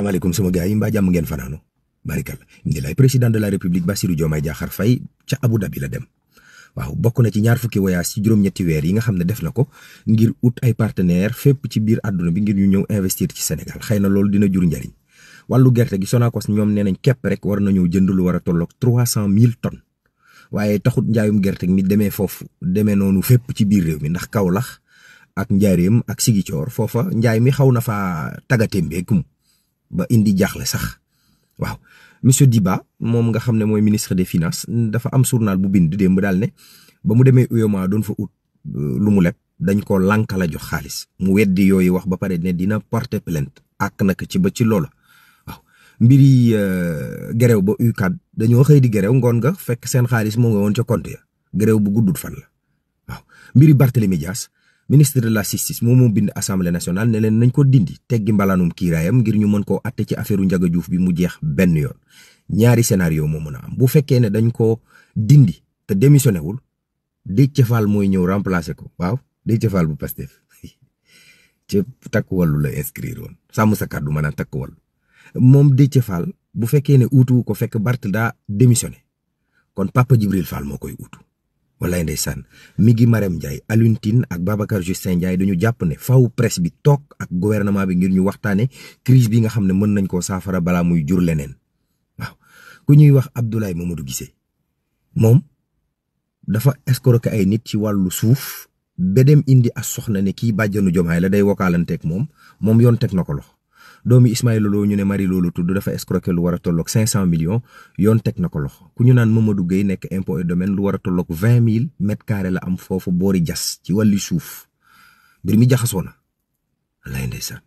salaamaaleykum sama gars yi mbaa jàmm ngeen fanaano barikalla indi lay président de la république Bassirou Diomaye Diakhar Faye ca Abu Dhabi la dem waaw bokk na ci ñaar fukki voyage ci juróom-ñetti weer yi nga xam ne def na ko ngir ut ay partenaire fépp ci biir àdduna bi ngir ñu ñëw investir ci Sénégal xëy na loolu dina jur njariñ wàllu gerte gi Sonacos ñoom nee nañ képp rek war nañoo jënd lu war a tolloog 300 000 tonnes waaye taxut njaayum gerte mi demee foofu demee noonu fépp ci biir réew mi ndax Kaolack ak Njaaréem ak Sigicoor foofa njaay mi xaw na faa tagatémbeekum ba indi jaaxle sax waaw monsieur Diba moom nga xam ne mooy ministre des finances dafa am journal bu bind démb daal ne ba mu demee UEMOA doon fa ut lu mu leb dañ ko lànka la jox xaalis mu weddi yooyu wax ba pare ne dina porter plainte ak naka ci ba ci loola waaw mbiri gerew ba UCAD dañoo xëy di gerew ngoon nga fekk seen xaalis moo nga woon ca compte ya gerew bu guddut fan la waaw mbiri Barthélémy Dias ministre de la justice moom moo bind assemblée nationale ne leen nañ ko dindi teggi mbalaanum kiiraayam ngir ñu mën koo atte ci affaire u Ndiaga Diouf bi mu jeex benn yoon ñaari scénario moo mën a am bu fekkee ne dañ ko dindi te démissionné wul Déthié Fall mooy ñëw remplacer ko waaw Déthié Fall bu Pastef ci takku wàllu la inscrire woon sàmm sa kàddu mën a takku wàllu moom Déthié Fall bu fekkee ne uutu ko fekk Barth daa démissionné kon Papa Djibril Fall moo koy uutu wallaay ndeysaan mi ngi Marème Ndiaye Alioune Tine ak Babacar Justin Ndiaye dañu jàpp ne faw presse bi toog ak gouvernement bi ngir ñu waxtaane crise bi nga xam ne mën nañ koo saafara balaa muy jur leneen waaw ku ñuy wax Abdoulaye Mamadou Guissé moom dafa escroquer ay nit ci wàllu suuf ba dem indi as soxna ne kii bàjjanu Jomaay la day wokaalanteeg moom yoon teg na ko loxo doomi Ismaïla Lo ñu ne Marie loolu tudd dafa escroquer lu war a tolloog 500 millions yoon teg na ko loxo ku ñu naan Mamadou Gueye nekk impôt et domaine lu war a tolloog 20 000 mètres carrés la am foofu boori jas ci wàlli suuf mbir mi jaxasoo na lay ndeysaan